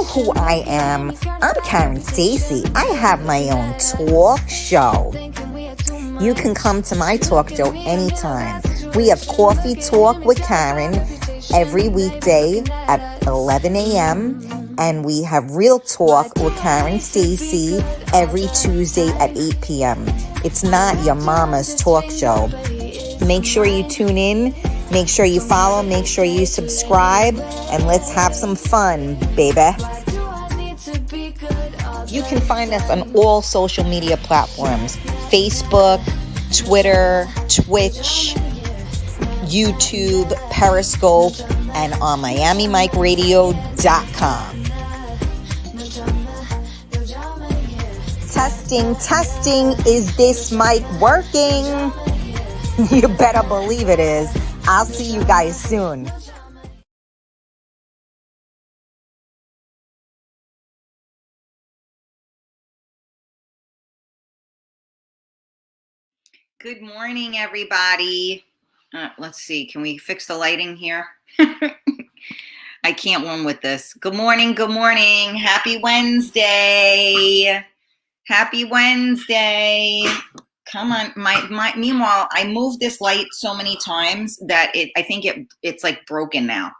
who I am. I'm Karen Stacy. I have my own talk show. You can come to my talk show anytime. We have Coffee Talk with Karen every weekday at 11 a.m. And we have Real Talk with Karen Stacy every Tuesday at 8 p.m. It's not your mama's talk show. Make sure you tune in. Make sure you follow. Make sure you subscribe. And let's have some fun, baby. You can find us on all social media platforms. Facebook, Twitter, Twitch, YouTube, Periscope, and on MiamiMikeRadio.com. Testing. Is this mic working? You better believe it is. I'll see you guys soon. Good morning, everybody. Let's see. Can we fix the lighting here? I can't win with this. Good morning. Happy Wednesday. Come on. Meanwhile, I moved this light so many times that I think it's like broken now.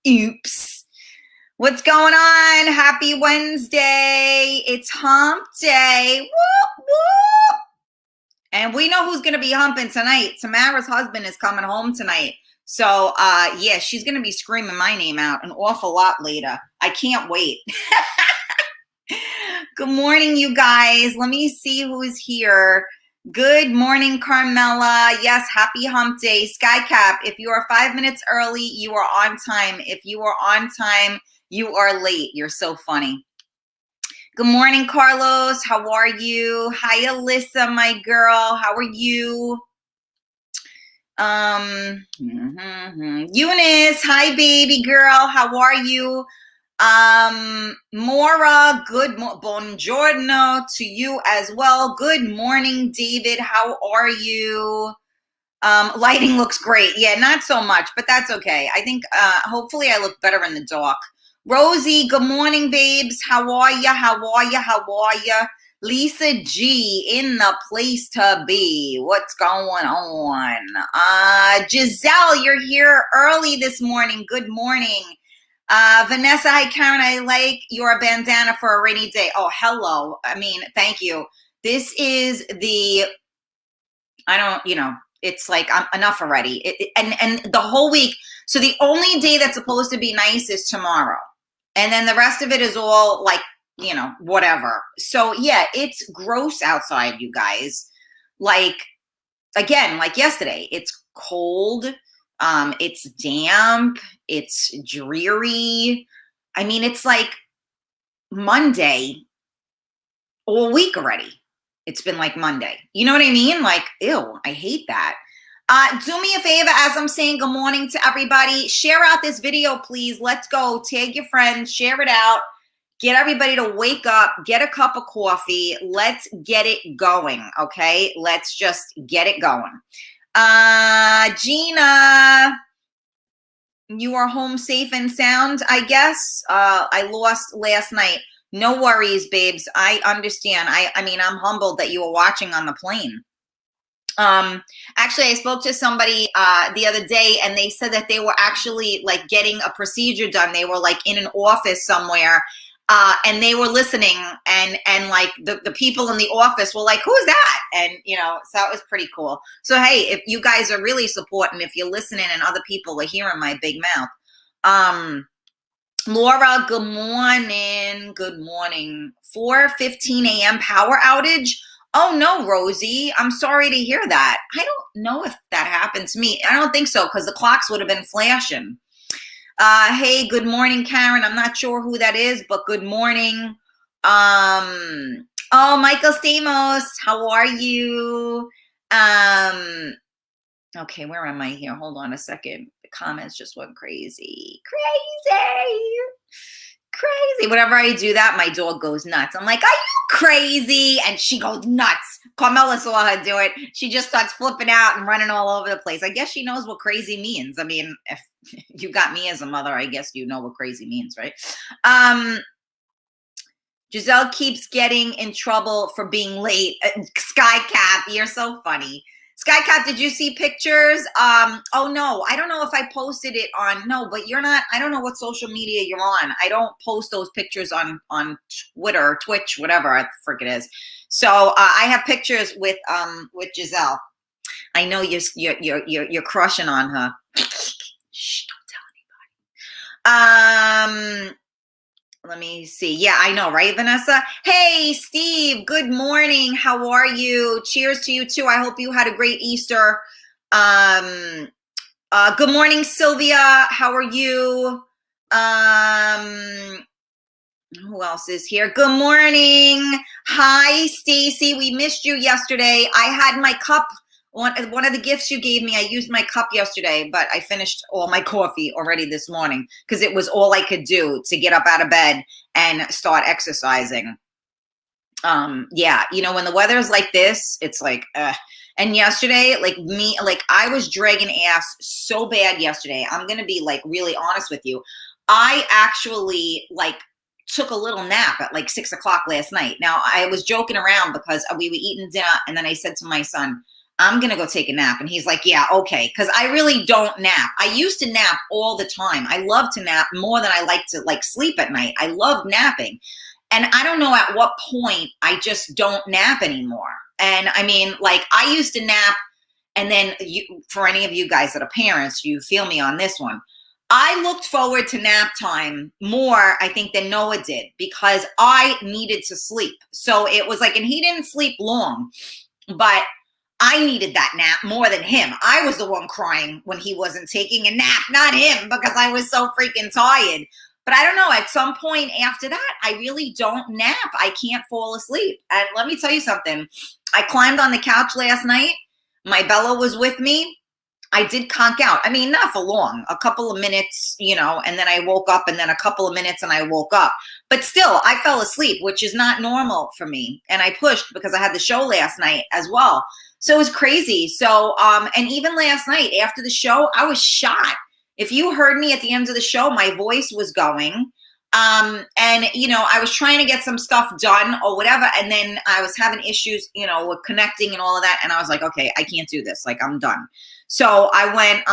Oops. What's going on? Happy Wednesday. It's hump day. Whoop, whoop. And we know who's going to be humping tonight. Tamara's husband is coming home tonight. So, yeah, she's going to be screaming my name out an awful lot later. I can't wait. Good morning, you guys. Let me see who's here. Good morning, Carmela. Yes, happy hump day. Skycap, if you are 5 minutes early, you are on time. If you are on time, you are late. You're so funny. Good morning, Carlos. How are you? Hi, Alyssa, my girl. How are you? Eunice, hi, baby girl. How are you? Mora, buongiorno to you as well. Good morning, David. How are you? Lighting looks great. Yeah, not so much, but that's okay. I think hopefully I look better in the dark. Rosie, good morning, babes. How are ya? Lisa G in the place to be. What's going on? Giselle, you're here early this morning. Good morning. Vanessa, hi, Karen. I like your bandana for a rainy day. Oh, hello. I mean, thank you. This is it's like enough already. And the whole week. So the only day that's supposed to be nice is tomorrow. And then the rest of it is all like, whatever. So yeah, it's gross outside, you guys. Like, again, like yesterday, it's cold. It's damp. It's dreary. I mean, it's like Monday all week already. It's been like Monday. You know what I mean? Like, ew, I hate that. Do me a favor as I'm saying good morning to everybody. Share out this video, please. Let's go. Tag your friends. Share it out. Get everybody to wake up. Get a cup of coffee. Let's get it going, okay? Let's just get it going. Gina, you are home safe and sound, I guess. I lost last night. No worries, babes. I understand. I mean, I'm humbled that you were watching on the plane. Actually, I spoke to somebody the other day, and they said that they were actually like getting a procedure done. They were like in an office somewhere, and they were listening, and like the people in the office were like, "Who's that?" And so it was pretty cool. So hey, if you guys are really supporting, if you're listening, and other people are hearing my big mouth, Laura, good morning. 4:15 a.m. power outage. Oh, no, Rosie. I'm sorry to hear that. I don't know if that happened to me. I don't think so, because the clocks would have been flashing. Hey, good morning, Karen. I'm not sure who that is, but good morning. Oh, Michael Stamos, how are you? Okay, where am I here? Hold on a second. The comments just went crazy. Crazy. Whenever I do that, my dog goes nuts. I'm like, are you crazy? And she goes nuts. Carmela saw her do it. She just starts flipping out and running all over the place. I guess she knows what crazy means. I mean, if you got me as a mother, I guess you know what crazy means, right? Giselle keeps getting in trouble for being late. Skycap, you're so funny. Skycap, did you see pictures? Oh no, I don't know if I posted it on, no, but you're not, I don't know what social media you're on. I don't post those pictures on Twitter, Twitch, whatever I forget it is. So I have pictures with Giselle. I know you're crushing on her. Shh, don't tell anybody. Let me see. Yeah, I know, right, Vanessa? Hey, Steve, good morning. How are you? Cheers to you, too. I hope you had a great Easter. Good morning, Sylvia. How are you? Who else is here? Good morning. Hi, Stacy. We missed you yesterday. I had my cup. One of the gifts you gave me, I used my cup yesterday, but I finished all my coffee already this morning because it was all I could do to get up out of bed and start exercising. Yeah, you know, when the weather is like this, it's like, and yesterday, I was dragging ass so bad yesterday. I'm going to be like really honest with you. I actually took a little nap at like 6 o'clock last night. Now I was joking around because we were eating dinner and then I said to my son, I'm going to go take a nap. And he's like, yeah, okay. Because I really don't nap. I used to nap all the time. I love to nap more than I like to sleep at night. I love napping. And I don't know at what point I just don't nap anymore. And I mean, I used to nap. And then for any of you guys that are parents, you feel me on this one. I looked forward to nap time more, I think, than Noah did because I needed to sleep. So it was and he didn't sleep long, but I needed that nap more than him. I was the one crying when he wasn't taking a nap, not him, because I was so freaking tired. But I don't know, at some point after that, I really don't nap. I can't fall asleep. And let me tell you something. I climbed on the couch last night. My Bella was with me. I did conk out. I mean, not for long, a couple of minutes, and then I woke up and then a couple of minutes and I woke up. But still, I fell asleep, which is not normal for me. And I pushed because I had the show last night as well. So it was crazy. So, and even last night after the show, I was shot. If you heard me at the end of the show, my voice was going. And, I was trying to get some stuff done or whatever. And then I was having issues, with connecting and all of that. And I was like, okay, I can't do this. I'm done. So I went,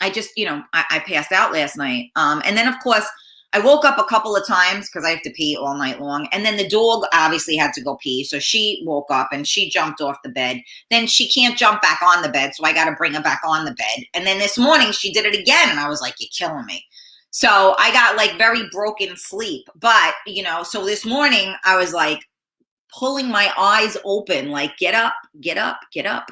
I just, I passed out last night. And then of course I woke up a couple of times because I have to pee all night long. And then the dog obviously had to go pee. So she woke up and she jumped off the bed. Then she can't jump back on the bed. So I got to bring her back on the bed. And then this morning she did it again. And I was like, you're killing me. So I got very broken sleep. But, so this morning I was pulling my eyes open, get up, get up, get up.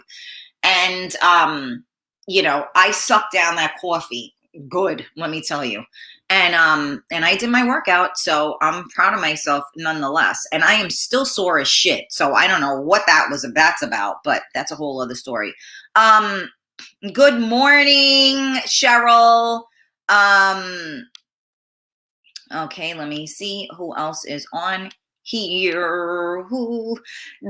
And, I sucked down that coffee. Good, let me tell you. And I did my workout, so I'm proud of myself nonetheless. And I am still sore as shit. So I don't know what that's about, but that's a whole other story. Good morning, Cheryl. Okay, let me see who else is on here.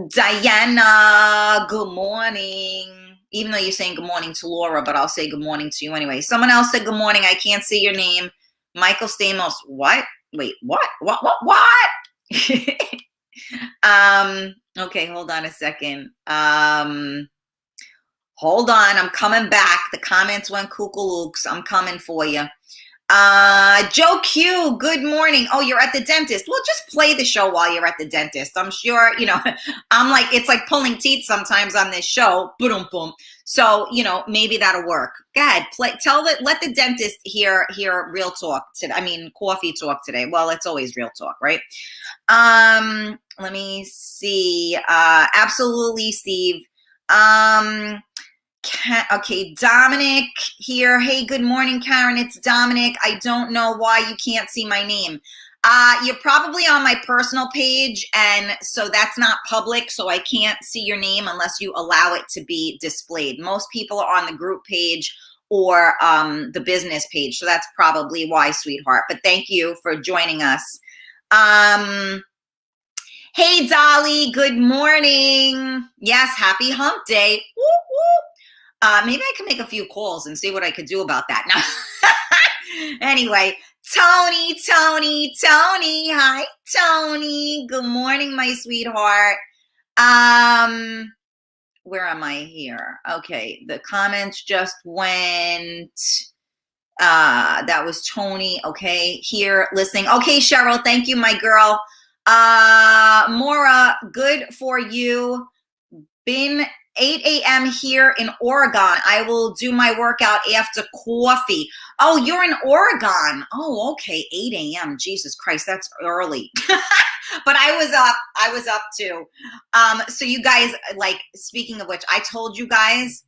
Diana, good morning. Even though you're saying good morning to Laura, but I'll say good morning to you anyway. Someone else said good morning. I can't see your name. Michael Stamos. What? Wait, what? What? Okay, hold on a second. Hold on, I'm coming back. The comments went kookalooks. I'm coming for you. Joe Q, good morning. Oh, you're at the dentist. Well, just play the show while you're at the dentist. I'm sure, I'm it's like pulling teeth sometimes on this show. Boom, boom. So, maybe that'll work. Go ahead, let the dentist hear real talk today. I mean, coffee talk today. Well, it's always real talk, right? Let me see. Absolutely, Steve. Okay, Dominic here. Hey, good morning, Karen. It's Dominic. I don't know why you can't see my name. You're probably on my personal page, and so that's not public, so I can't see your name unless you allow it to be displayed. Most people are on the group page or the business page. So that's probably why, sweetheart. But thank you for joining us. Hey, Dolly, good morning. Yes, happy hump day. Woo, woo. Maybe I can make a few calls and see what I could do about that. No. Anyway, Tony. Hi, Tony. Good morning, my sweetheart. Where am I here? Okay, the comments just went. That was Tony. Okay, here listening. Okay, Cheryl, thank you, my girl. Maura, good for you. Been 8 a.m. here in Oregon. I will do my workout after coffee. Oh, you're in Oregon. Oh, okay. 8 a.m. Jesus Christ, that's early. But I was up too. So you guys, like, speaking of which, I told you guys,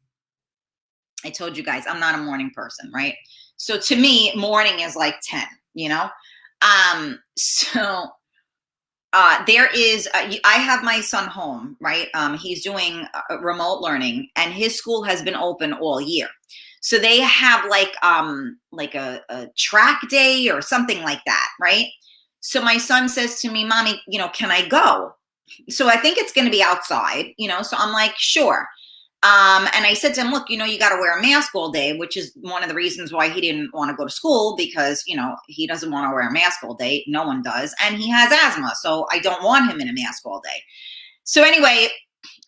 I'm not a morning person, right? So to me, morning is like 10, you know? There is, I have my son home, right? He's doing remote learning, and his school has been open all year. So they have like a track day or something like that, right? So my son says to me, Mommy, can I go? So I think it's going to be outside, so I'm like, sure. And I said to him, look, you got to wear a mask all day, which is one of the reasons why he didn't want to go to school, because, he doesn't want to wear a mask all day. No one does. And he has asthma. So I don't want him in a mask all day. So anyway,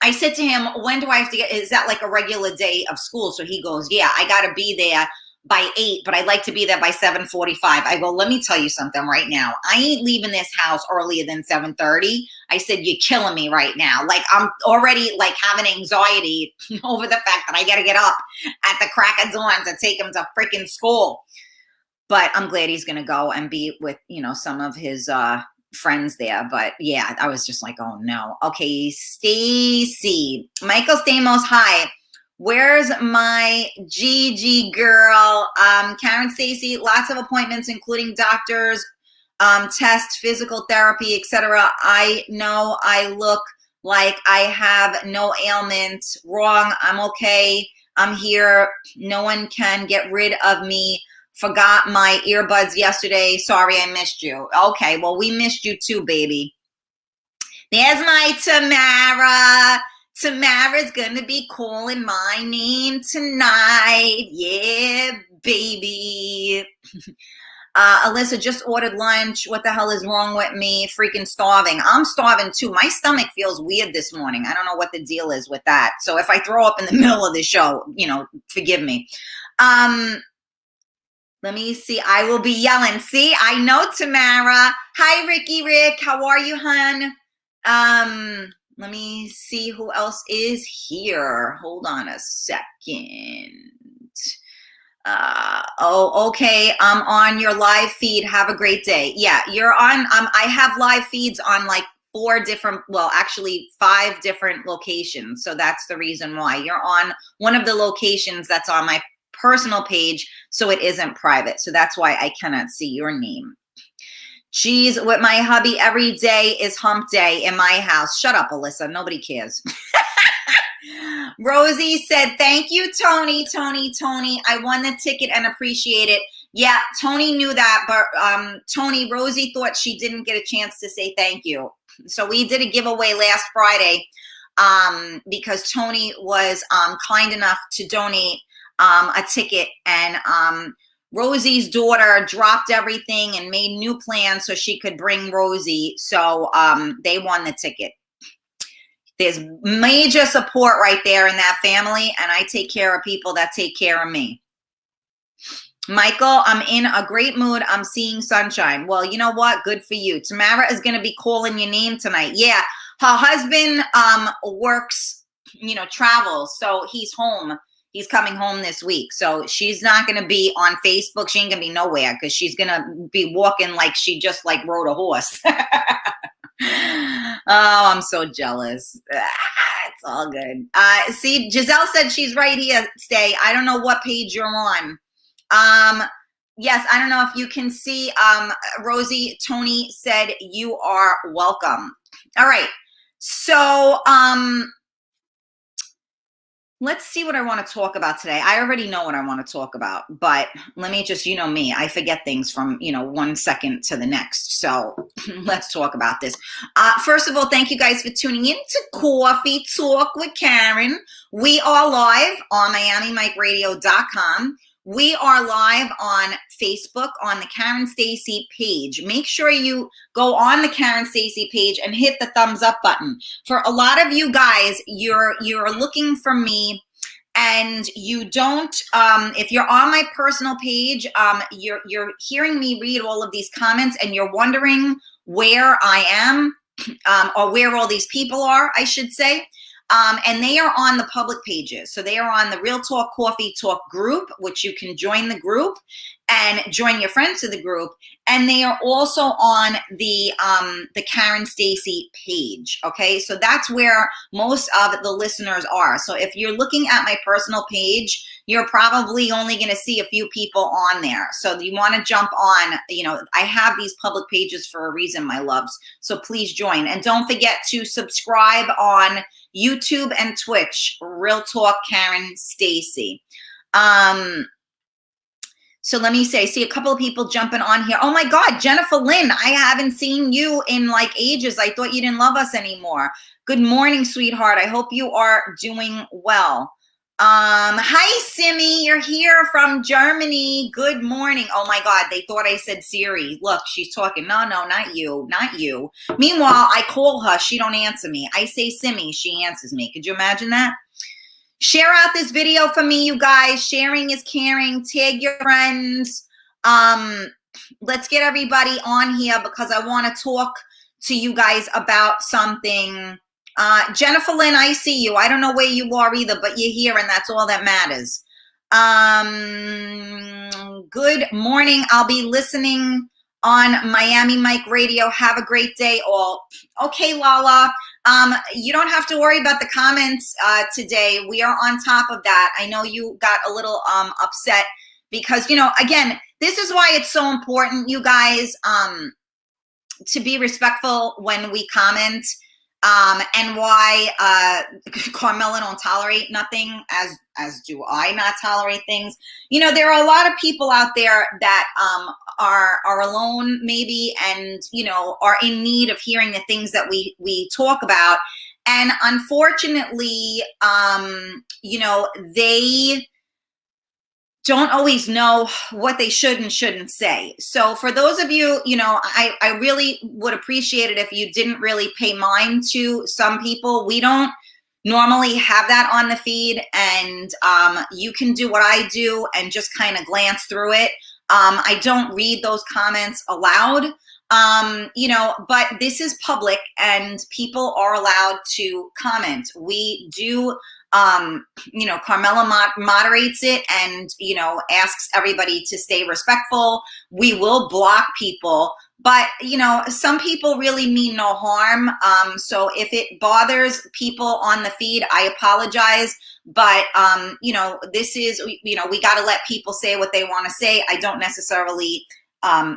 I said to him, when do I have to is that like a regular day of school? So he goes, yeah, I got to be there by 8, but I'd like to be there by 7:45. I go, let me tell you something right now. I ain't leaving this house earlier than 7:30. I said, you're killing me right now. Like, I'm already like having anxiety over the fact that I got to get up at the crack of dawn to take him to freaking school. But I'm glad he's going to go and be with, some of his friends there. But yeah, I was just like, oh no. Okay, Stacy. Michael Stamos, hi. Where's my Gigi girl? Karen Stacy, lots of appointments, including doctors, test, physical therapy, etc. I know I look like I have no ailment. Wrong. I'm okay. I'm here. No one can get rid of me. Forgot my earbuds yesterday. Sorry, I missed you. Okay, well, we missed you too, baby. There's my Tamara. Tamara's gonna be calling my name tonight. Yeah, baby. Alyssa just ordered lunch. What the hell is wrong with me? Freaking starving. I'm starving too. My stomach feels weird this morning. I don't know what the deal is with that. So if I throw up in the middle of the show, forgive me. Let me see. I will be yelling. See, I know Tamara. Hi, Rick. How are you, hun? Let me see who else is here. Hold on a second. Okay. I'm on your live feed. Have a great day. Yeah, you're on. I have live feeds on like 5 different locations. So that's the reason why you're on one of the locations that's on my personal page. So it isn't private. So that's why I cannot see your name. Geez, with my hubby, every day is hump day in my house. Shut up, Alyssa. Nobody cares. Rosie said, thank you, Tony. I won the ticket and appreciate it. Yeah, Tony knew that, but Tony, Rosie thought she didn't get a chance to say thank you. So we did a giveaway last Friday because Tony was kind enough to donate a ticket, and Rosie's daughter dropped everything and made new plans so she could bring Rosie. So they won the ticket. There's major support right there in that family, and I take care of people that take care of me. Michael, I'm in a great mood. I'm seeing sunshine. Well, you know what? Good for you. Tamara is going to be calling your name tonight. Yeah, her husband works, travels, so he's home. He's coming home this week. So she's not going to be on Facebook. She ain't going to be nowhere because she's going to be walking like she just like rode a horse. Oh, I'm so jealous. It's all good. See, Giselle said she's right here. Stay. I don't know what page you're on. Yes, I don't know if you can see. Rosie, Tony said you are welcome. All right. So, let's see what I want to talk about today. I already know what I want to talk about, but let me just, you know me, I forget things from, 1 second to the next. So let's talk about this. First of all, thank you guys for tuning in to Coffee Talk with Karen. We are live on MiamiMikeRadio.com. We are live on Facebook on the Karen Stacy page. Make sure you go on the Karen Stacy page and hit the thumbs up button. For a lot of you guys, you're looking for me and you don't, if you're on my personal page, you're hearing me read all of these comments and you're wondering where I am, or where all these people are, I should say. And they are on the public pages. So they are on the Real Talk Coffee Talk group, which you can join the group and join your friends to the group. And they are also on the Karen Stacy page. Okay, so that's where most of the listeners are. So if you're looking at my personal page, you're probably only going to see a few people on there. So you want to jump on, I have these public pages for a reason, my loves. So please join. And don't forget to subscribe on YouTube and Twitch, Real Talk Karen Stacy. So let me say, I see a couple of people jumping on here. Oh my God, Jennifer Lynn, I haven't seen you in like ages. I thought you didn't love us anymore. Good morning, sweetheart. I hope you are doing well. Hi, Simi, you're here from Germany. Good morning. Oh my God, they thought I said Siri. Look, she's talking. No, not you, not you. Meanwhile, I call her, she don't answer me. I say Simi, she answers me. Could you imagine that? Share out this video for me, you guys. Sharing is caring. Tag your friends. Let's get everybody on here because I want to talk to you guys about something. Jennifer Lynn, I see you. I don't know where you are either, but you're here and that's all that matters. Good morning. I'll be listening on Miami Mike Radio. Have a great day all. Okay, Lala. You don't have to worry about the comments today. We are on top of that. I know you got a little upset because, again, this is why it's so important, you guys, to be respectful when we comment. And why Carmela don't tolerate nothing, as do I not tolerate things. There are a lot of people out there that are alone maybe and, are in need of hearing the things that we talk about. And unfortunately, they don't always know what they should and shouldn't say. So for those of you, I really would appreciate it if you didn't really pay mind to some people. We don't normally have that on the feed, and you can do what I do and just kind of glance through it. I don't read those comments aloud, but this is public and people are allowed to comment. We do Carmela moderates it and, asks everybody to stay respectful. We will block people, but, some people really mean no harm. So if it bothers people on the feed, I apologize. But, this is, we got to let people say what they want to say. I don't necessarily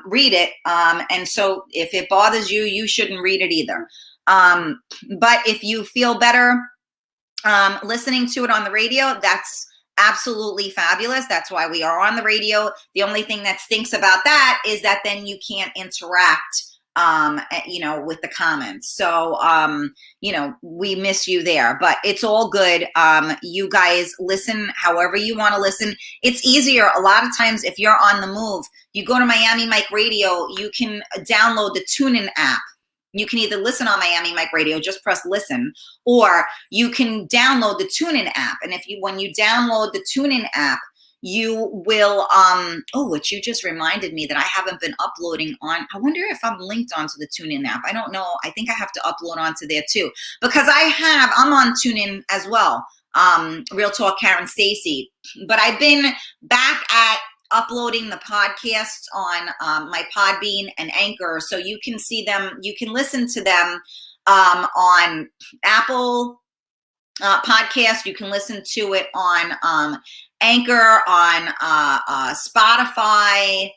read it. And so if it bothers you, you shouldn't read it either. But if you feel better listening to it on the radio, that's absolutely fabulous. That's why we are on the radio. The only thing that stinks about that is that then you can't interact, with the comments. So, we miss you there, but it's all good. You guys listen however you want to listen. It's easier. A lot of times if you're on the move, you go to Miami Mike Radio, you can download the TuneIn app. You can either listen on Miami Mike Radio, just press listen, or you can download the TuneIn app. And when you download the TuneIn app, you will, which you just reminded me that I haven't been uploading on. I wonder if I'm linked onto the TuneIn app. I don't know. I think I have to upload onto there too, because I'm on TuneIn as well. Real Talk Karen Stacy, but I've been back at uploading the podcasts on my Podbean and Anchor, so you can see them, you can listen to them on Apple Podcast, you can listen to it on Anchor, on Spotify.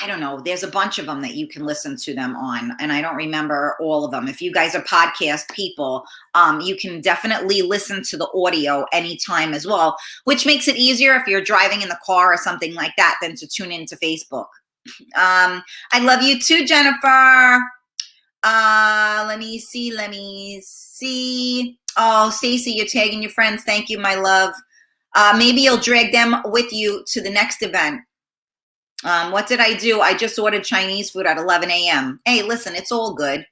I don't know, there's a bunch of them that you can listen to them on, and I don't remember all of them. If you guys are podcast people, you can definitely listen to the audio anytime as well, which makes it easier if you're driving in the car or something like that than to tune into Facebook. I love you too, Jennifer. Let me see. Oh, Stacy, you're tagging your friends. Thank you, my love. Maybe you'll drag them with you to the next event. What did I do? I just ordered Chinese food at 11 a.m. Hey, listen, it's all good.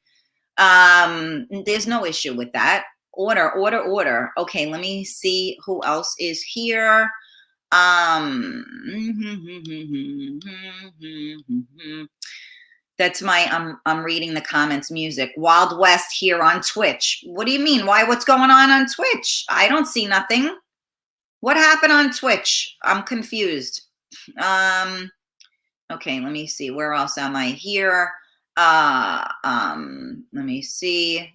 There's no issue with that. Order. Okay, let me see who else is here. That's my, I'm reading the comments music. Wild West here on Twitch. What do you mean? Why? What's going on Twitch? I don't see nothing. What happened on Twitch? I'm confused. Okay, let me see. Where else am I here? Let me see.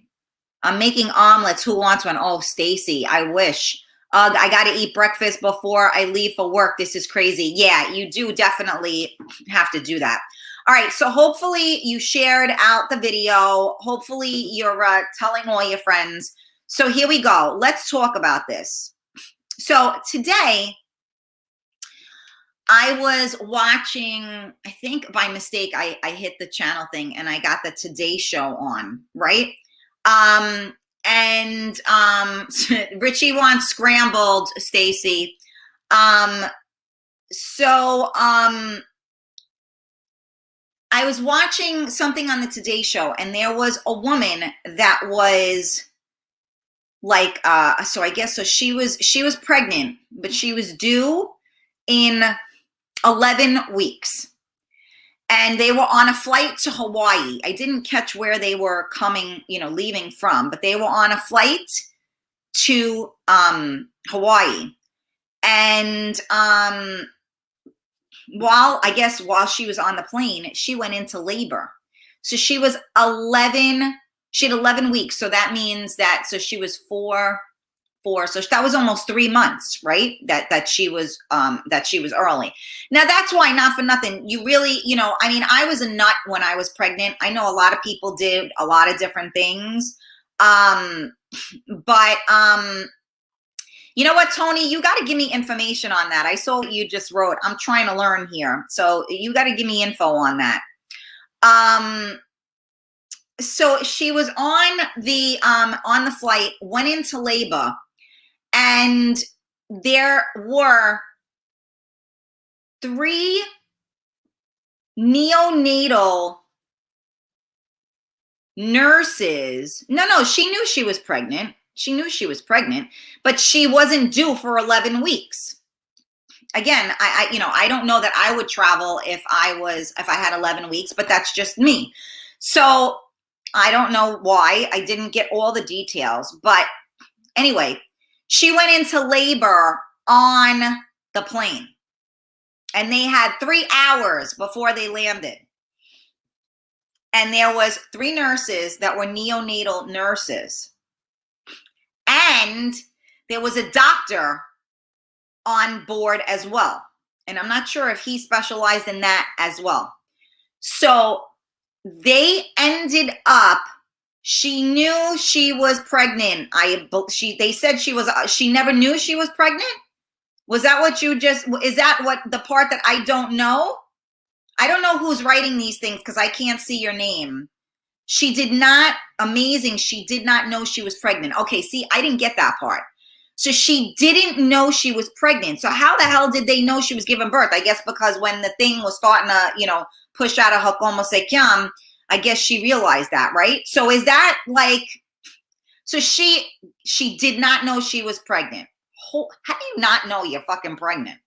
I'm making omelets. Who wants one? Oh, Stacy, I wish. I got to eat breakfast before I leave for work. This is crazy. Yeah, you do definitely have to do that. All right, so hopefully you shared out the video. Hopefully you're telling all your friends. So here we go. Let's talk about this. So today, I was watching, I think by mistake, I hit the channel thing and I got the Today Show on, right? Richie wants scrambled, Stacy. I was watching something on the Today Show and there was a woman that was like, so she was pregnant, but she was due in 11 weeks. And they were on a flight to Hawaii. I didn't catch where they were coming, leaving from, but they were on a flight to Hawaii. And while she was on the plane, she went into labor. So she had 11 weeks. So that means so she was four. So that was almost 3 months, right? That she was early. Now that's why, not for nothing, you really, I was a nut when I was pregnant. I know a lot of people did a lot of different things. But you know what, Tony, you got to give me information on that. I saw what you just wrote. I'm trying to learn here. So you got to give me info on that. So she was on the flight, went into labor. And there were 3 neonatal nurses. No, she knew she was pregnant. But she wasn't due for 11 weeks. Again, I don't know that I would travel if I had 11 weeks, but that's just me. So I don't know why. I didn't get all the details, but anyway, she went into labor on the plane and they had 3 hours before they landed. And there was 3 nurses that were neonatal nurses. And there was a doctor on board as well. And I'm not sure if he specialized in that as well. So they ended up, she knew she was pregnant. They said she never knew she was pregnant. Was that what is that what the part that I don't know? I don't know who's writing these things because I can't see your name. She did not know she was pregnant. Okay, see, I didn't get that part. So she didn't know she was pregnant. So how the hell did they know she was giving birth? I guess because when the thing was starting to, push out of her como se llama, I guess she realized that, right? So is that so she did not know she was pregnant. How do you not know you're fucking pregnant?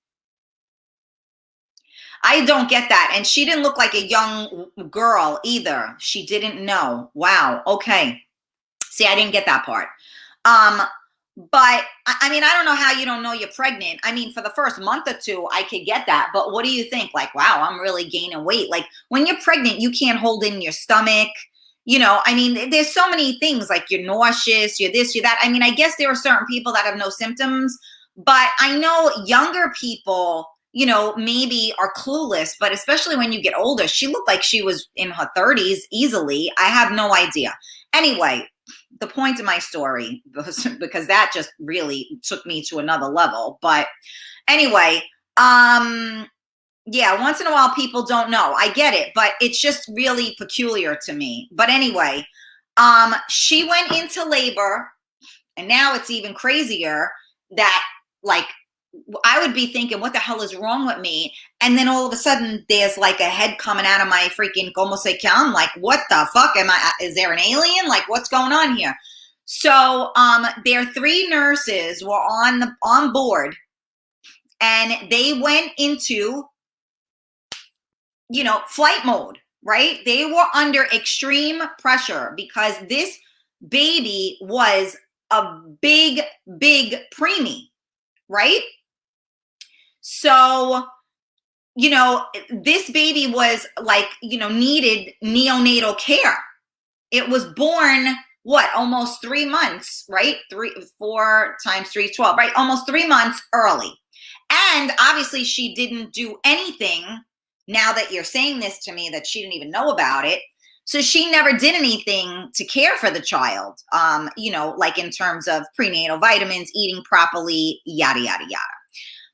I don't get that. And she didn't look like a young girl either. She didn't know. Wow. Okay. See, I didn't get that part. But I don't know how you don't know you're pregnant. For the first month or 2, I could get that. But what do you think? Wow, I'm really gaining weight. When you're pregnant, you can't hold in your stomach. There's so many things, you're nauseous, you're this, you're that. I guess there are certain people that have no symptoms, but I know younger people maybe are clueless, but especially when you get older, she looked like she was in her 30s easily. I have no idea. Anyway, the point of my story, because that just really took me to another level. But anyway, yeah, once in a while people don't know. I get it, but it's just really peculiar to me. But anyway, she went into labor, and now it's even crazier that, like, I would be thinking, what the hell is wrong with me? And then all of a sudden there's like a head coming out of my freaking como se llama. Like, what the fuck is there an alien? Like, what's going on here? So, their 3 nurses were on board, and they went into, flight mode, right? They were under extreme pressure because this baby was a big, big preemie, right? So, this baby was like, needed neonatal care. It was born, almost 3 months, right? 4 times 3, 12, right? Almost 3 months early. And obviously she didn't do anything, now that you're saying this to me, that she didn't even know about it. So she never did anything to care for the child, like in terms of prenatal vitamins, eating properly, yada, yada, yada.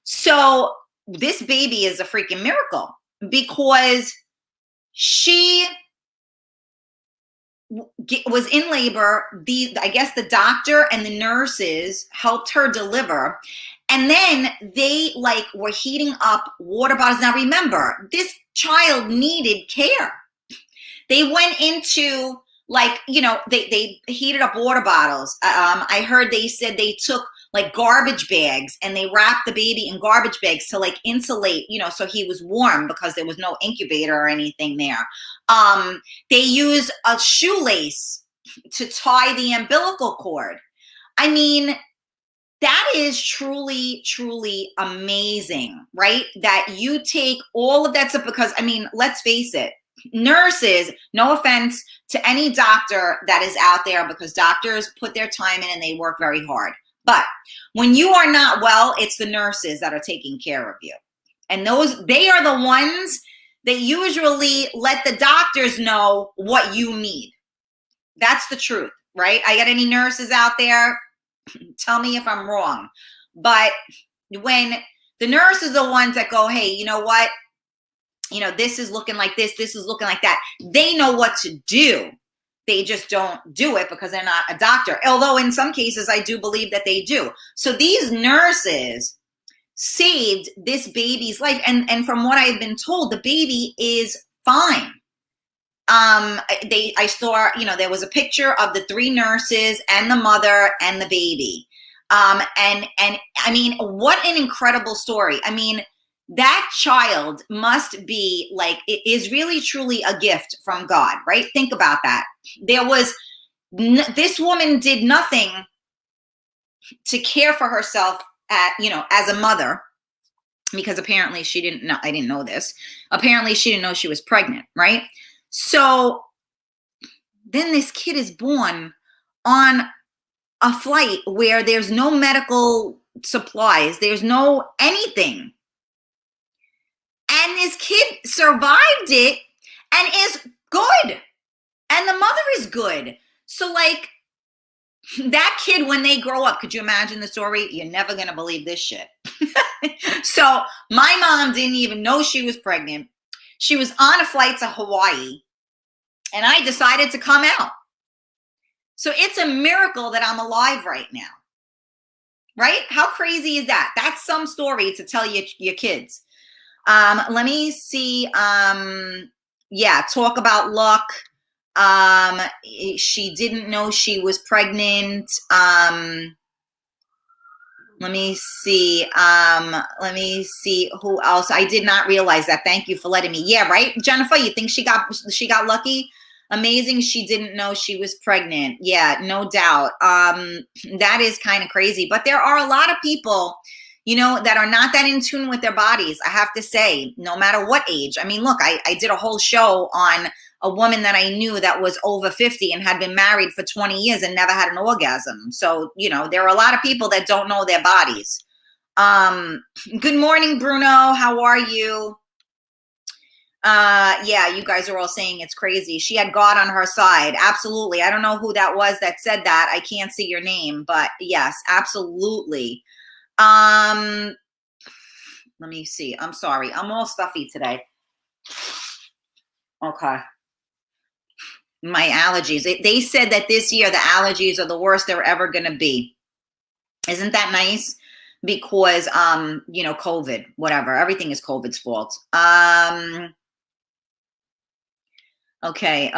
So this baby is a freaking miracle because she was in labor. I guess the doctor and the nurses helped her deliver. And then they were heating up water bottles. Now remember, this child needed care. They went into they heated up water bottles. I heard they said they took garbage bags and they wrapped the baby in garbage bags to insulate, so he was warm because there was no incubator or anything there. They used a shoelace to tie the umbilical cord. I mean, that is truly, truly amazing, right? That you take all of that stuff because, let's face it, nurses, no offense to any doctor that is out there, because doctors put their time in and they work very hard. But when you are not well, it's the nurses that are taking care of you. And they are the ones that usually let the doctors know what you need. That's the truth, right? I got any nurses out there? Tell me if I'm wrong. But when the nurses are the ones that go, hey, you know what? This is looking like this is looking like that. They know what to do. They just don't do it because they're not a doctor. Although in some cases, I do believe that they do. So these nurses saved this baby's life. And from what I've been told, the baby is fine. I saw, there was a picture of the 3 nurses and the mother and the baby. And what an incredible story. That child must be it is really truly a gift from God, right? Think about that. This woman did nothing to care for herself as a mother, because apparently she didn't know. I didn't know this. Apparently she didn't know she was pregnant, right? So then this kid is born on a flight where there's no medical supplies, there's no anything. And this kid survived it and is good. And the mother is good. So that kid, when they grow up, could you imagine the story? You're never going to believe this shit. So my mom didn't even know she was pregnant. She was on a flight to Hawaii, and I decided to come out. So it's a miracle that I'm alive right now. Right? How crazy is that? That's some story to tell your kids. Let me see. Yeah, talk about luck. She didn't know she was pregnant. Let me see. Let me see who else. I did not realize that. Thank you for letting me. Yeah, right. Jennifer, you think she got lucky? Amazing. She didn't know she was pregnant. Yeah, no doubt. That is kind of crazy, but there are a lot of people, that are not that in tune with their bodies. I have to say, no matter what age. Look, I did a whole show on a woman that I knew that was over 50 and had been married for 20 years and never had an orgasm. So, there are a lot of people that don't know their bodies. Good morning, Bruno. How are you? Yeah, you guys are all saying it's crazy. She had God on her side. Absolutely. I don't know who that was that said that. I can't see your name, but yes, absolutely. Let me see. I'm sorry. I'm all stuffy today. Okay. My allergies. They said that this year the allergies are the worst they're ever going to be. Isn't that nice? Because, COVID, whatever. Everything is COVID's fault. Okay.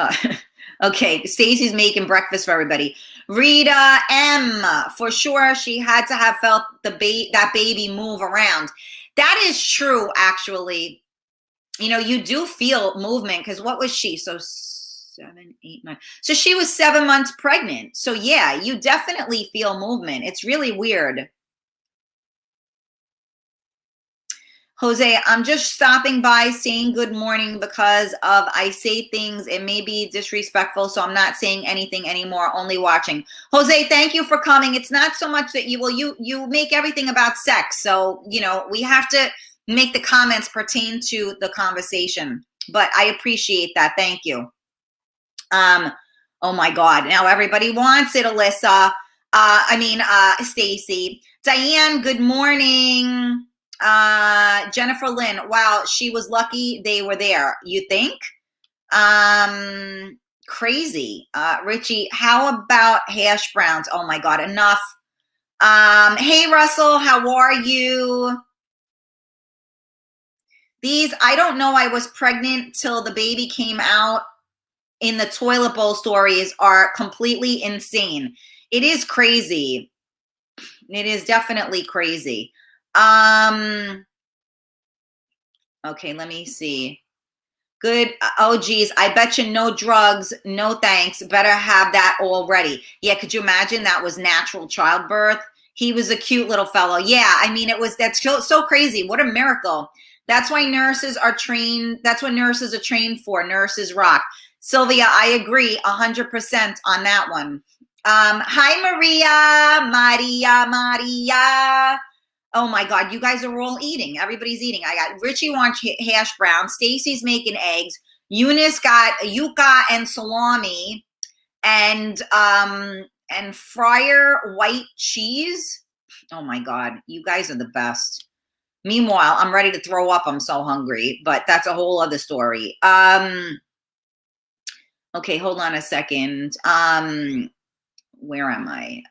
Okay. Stacy's making breakfast for everybody. Rita M. For sure, she had to have felt that baby move around. That is true, actually. You do feel movement because what was she? So 7, 8, 9. So she was 7 months pregnant. So yeah, you definitely feel movement. It's really weird. Jose, I'm just stopping by saying good morning because I say things, it may be disrespectful, so I'm not saying anything anymore, only watching. Jose, thank you for coming. It's not so much that you make everything about sex, so, we have to make the comments pertain to the conversation, but I appreciate that. Thank you. Oh my God, now everybody wants it, Alyssa. Stacy. Diane, good morning. Jennifer Lynn, wow, she was lucky they were there. You think? Crazy. Richie, how about hash browns? Oh my God, enough. Hey Russell, how are you? I don't know, I was pregnant till the baby came out in the toilet bowl stories are completely insane. It is crazy. It is definitely crazy. Okay, let me see. Good. Oh, geez. I bet you no drugs, no thanks. Better have that already. Yeah, could you imagine that was natural childbirth? He was a cute little fellow. Yeah, that's so crazy. What a miracle. That's why nurses are trained. That's what nurses are trained for. Nurses rock. Sylvia, I agree 100% on that one. Hi, Maria. Oh my God, you guys are all eating. Everybody's eating. I got Richie wants hash brown. Stacy's making eggs. Eunice got yuca and salami and fryer white cheese. Oh my God, you guys are the best. Meanwhile, I'm ready to throw up. I'm so hungry, but that's a whole other story. Okay, hold on a second. Where am I?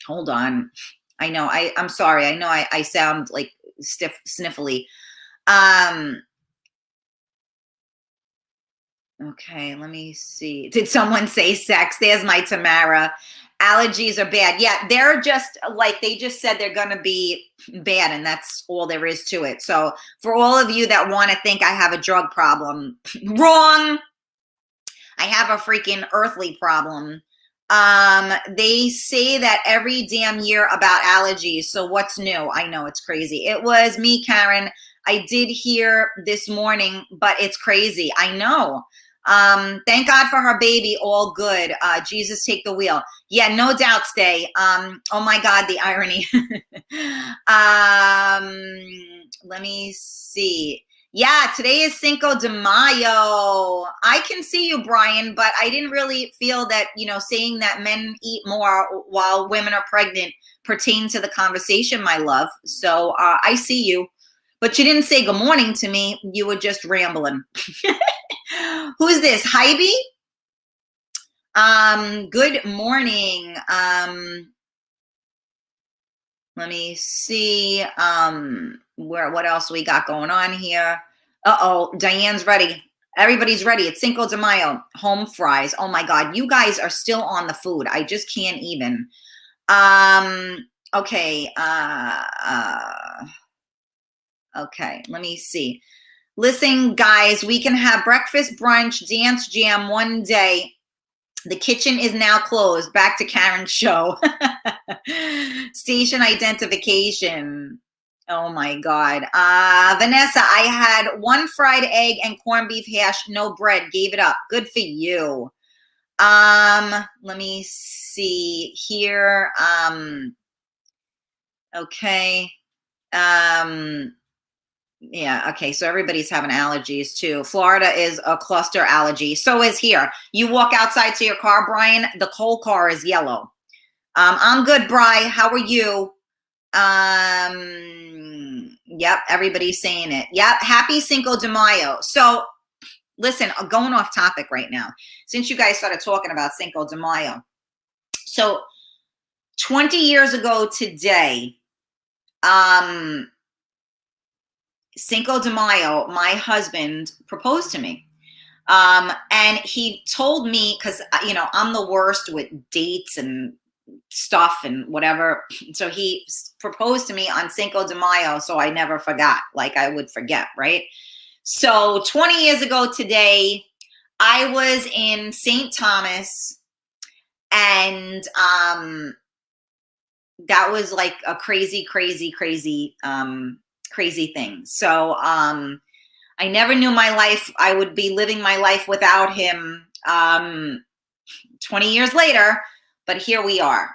Hold on. I know. I'm sorry. I know I sound like sniffly. Okay, let me see. Did someone say sex? There's my Tamara. Allergies are bad. Yeah, they're just like, they just said they're going to be bad, and that's all there is to it. So for all of you that want to think I have a drug problem, wrong. I have a freaking earthly problem. They say that every damn year about allergies. So what's new? I know it's crazy. It was me, Karen. I did hear this morning, but it's crazy. I know. Thank God for her baby. All good. Jesus, take the wheel. Yeah, no doubt, Stay. Oh my God, the irony. Let me see. Yeah, today is Cinco de Mayo. I can see you, Brian, but I didn't really feel that, saying that men eat more while women are pregnant pertains to the conversation, my love. So I see you. But you didn't say good morning to me. You were just rambling. Who's this? Hybe? Good morning. Let me see. What else we got going on here? Uh-oh, Diane's ready. Everybody's ready. It's Cinco de Mayo. Home fries. Oh my God, you guys are still on the food. I just can't even. Okay. Okay, let me see. Listen, guys, we can have breakfast, brunch, dance, jam one day. The kitchen is now closed. Back to Karen's show. Station identification. Oh my God. Vanessa, I had 1 fried egg and corned beef hash, no bread. Gave it up. Good for you. Let me see here. Okay. Yeah, okay, so everybody's having allergies too. Florida is a cluster allergy. So is here. You walk outside to your car, Brian, the whole car is yellow. I'm good, Bri. How are you? Yep, everybody's saying it. Yep, happy Cinco de Mayo. So listen, going off topic right now, since you guys started talking about Cinco de Mayo. So 20 years ago today, Cinco de Mayo, my husband proposed to me. And he told me, because, you know, I'm the worst with dates and stuff and whatever. So he proposed to me on Cinco de Mayo, so I never forgot, like I would forget, right? So 20 years ago today, I was in St. Thomas, and that was like a crazy thing. So I never knew my life, I would be living my life without him 20 years later, but here we are.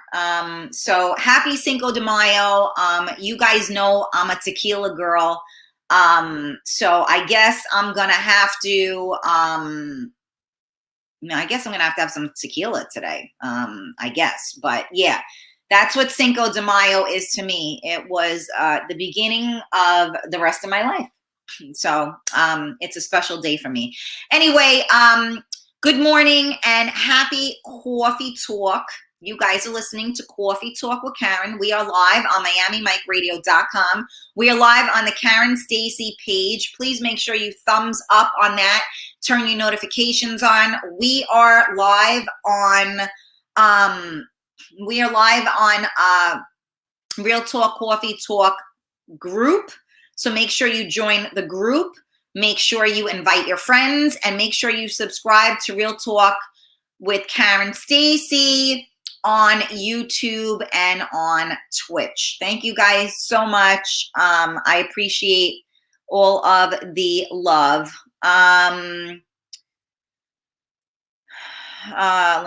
So happy Cinco de Mayo. You guys know I'm a tequila girl. So I guess I'm gonna have to, I guess I'm gonna have to have some tequila today, I guess. But yeah, that's what Cinco de Mayo is to me. It was the beginning of the rest of my life. So it's a special day for me. Anyway, good morning and happy Coffee Talk. You guys are listening to Coffee Talk with Karen. We are live on MiamiMikeRadio.com. We are live on the Karen Stacy page. Please make sure you thumbs up on that. Turn your notifications on. We are live on Real Talk Coffee Talk group. So make sure you join the group. Make sure you invite your friends, and make sure you subscribe to Real Talk with Karen Stacy on YouTube and on Twitch. Thank you guys so much. I appreciate all of the love. Let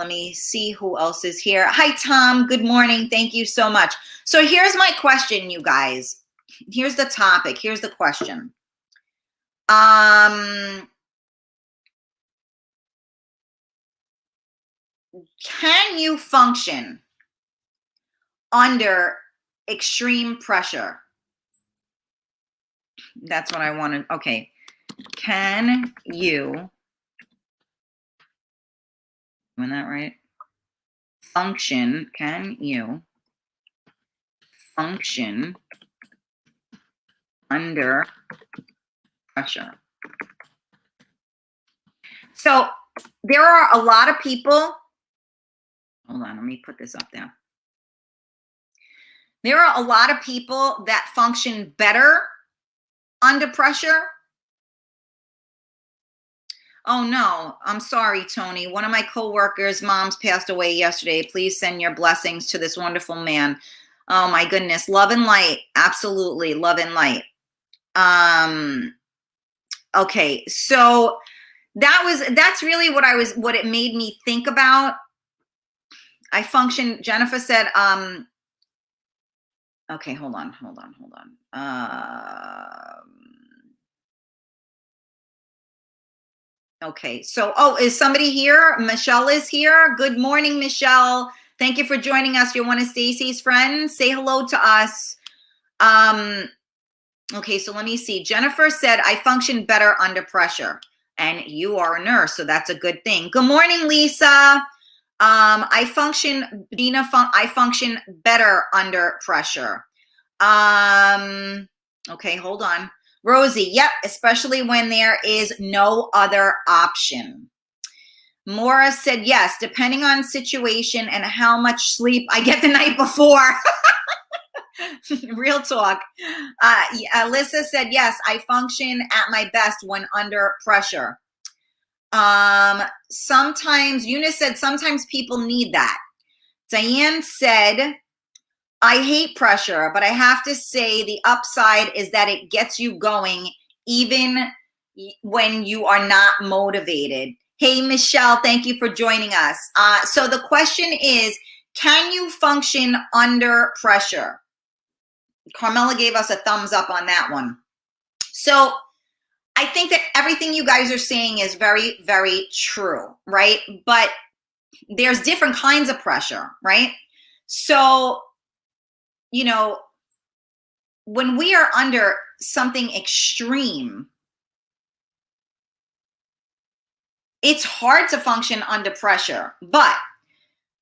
me see who else is here. Hi, Tom. Good morning. Thank you so much. So here's my question, you guys. Here's the topic. Here's the question. Can you function under extreme pressure? That's what I wanted. Okay. Can you, am I that right? Function. Can you function under pressure? So there are a lot of people. Hold on, let me put this up there. There are a lot of people that function better under pressure. Oh no, I'm sorry, Tony. One of my coworkers' moms passed away yesterday. Please send your blessings to this wonderful man. Oh my goodness, love and light. Absolutely, love and light. Okay, so that's really what it made me think about. I function, Jennifer said, okay, hold on. Okay, so, is somebody here? Michelle is here. Good morning, Michelle. Thank you for joining us. You're one of Stacy's friends. Say hello to us. Okay, so let me see. Jennifer said, I function better under pressure. And you are a nurse, so that's a good thing. Good morning, Lisa. I function better under pressure. Okay, hold on. Rosie, yep, especially when there is no other option. Maura said, yes, depending on situation and how much sleep I get the night before. Real talk. Alyssa said, yes, I function at my best when under pressure. Sometimes, Eunice said, sometimes people need that. Diane said, I hate pressure, but I have to say the upside is that it gets you going even when you are not motivated. Hey, Michelle, thank you for joining us. So the question is, can you function under pressure? Carmela gave us a thumbs up on that one. So I think that everything you guys are saying is very, very true, right? But there's different kinds of pressure, right? So, you know, when we are under something extreme, it's hard to function under pressure. But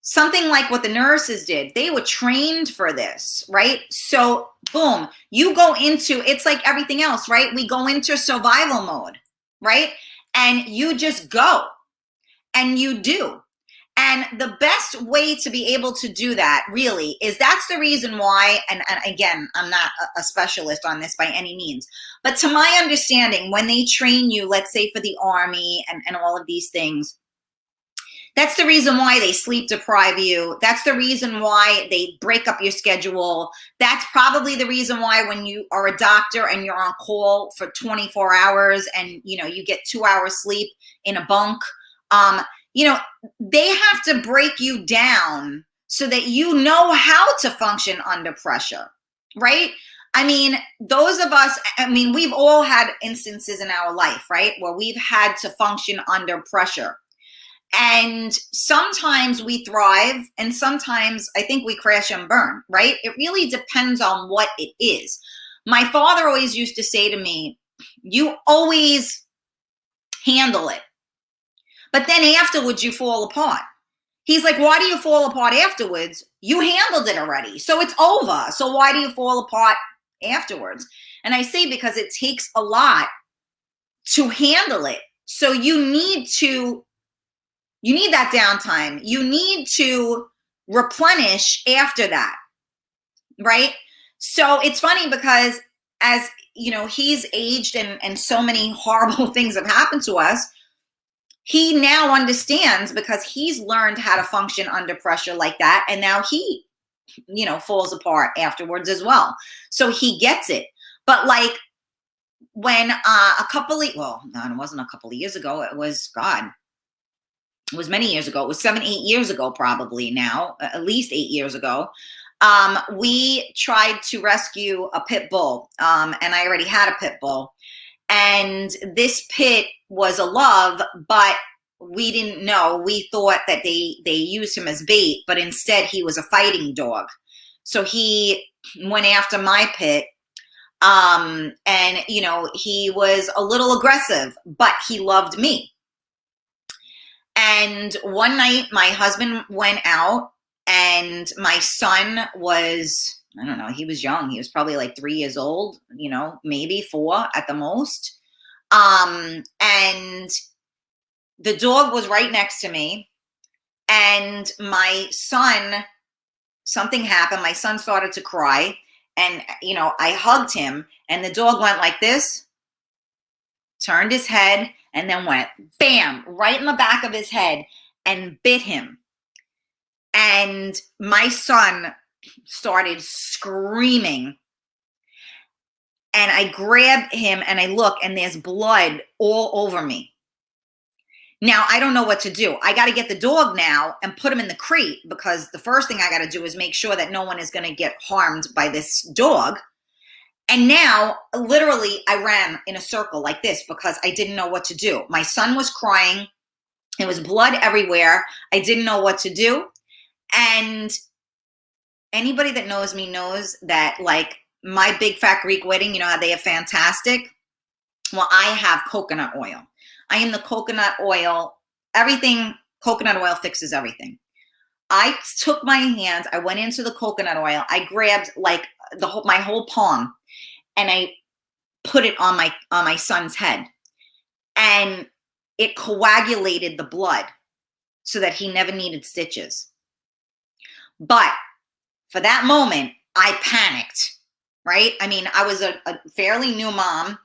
something like what the nurses did, they were trained for this, right? So boom, you go into, it's like everything else, right? We go into survival mode, right? And you just go and you do. And the best way to be able to do that really is, that's the reason why, and again, I'm not a specialist on this by any means, but to my understanding, when they train you, let's say for the Army and all of these things, that's the reason why they sleep deprive you. That's the reason why they break up your schedule. That's probably the reason why when you are a doctor and you're on call for 24 hours and you get 2 hours sleep in a bunk, they have to break you down so that you know how to function under pressure, right? I mean, those of us, we've all had instances in our life, right, where we've had to function under pressure. And sometimes we thrive and sometimes I think we crash and burn, right? It really depends on what it is. My father always used to say to me, you always handle it, but then afterwards you fall apart. He's like, why do you fall apart afterwards? You handled it already, so it's over. So why do you fall apart afterwards? And I say, because it takes a lot to handle it. So you need that downtime. You need to replenish after that, right? So it's funny because as he's aged and so many horrible things have happened to us, he now understands because he's learned how to function under pressure like that. And now he, falls apart afterwards as well. So he gets it. But like when it wasn't a couple of years ago. It was many years ago. It was 7, 8 years ago, probably now, at least 8 years ago. We tried to rescue a pit bull, and I already had a pit bull. And this pit was a love, but we didn't know. We thought that they used him as bait, but instead he was a fighting dog. So he went after my pit, and he was a little aggressive, but he loved me. And one night my husband went out and my son was, I don't know, he was young. He was probably like 3 years old, maybe 4 at the most. And the dog was right next to me. And my son, something happened. My son started to cry. And, I hugged him. And the dog went like this, turned his head, and then went bam, right in the back of his head and bit him. And my son started screaming. And I grab him and I look and there's blood all over me. Now, I don't know what to do. I got to get the dog now and put him in the crate, because the first thing I got to do is make sure that no one is going to get harmed by this dog. And now, literally, I ran in a circle like this because I didn't know what to do. My son was crying. There was blood everywhere. I didn't know what to do. And anybody that knows me knows that, like, my Big Fat Greek Wedding, how they are fantastic? Well, I have coconut oil. I am the coconut oil. Everything, coconut oil fixes everything. I took my hands. I went into the coconut oil. I grabbed, like, my whole palm. And I put it on my son's head, and it coagulated the blood so that he never needed stitches. But for that moment, I panicked, right? I was a fairly new mom.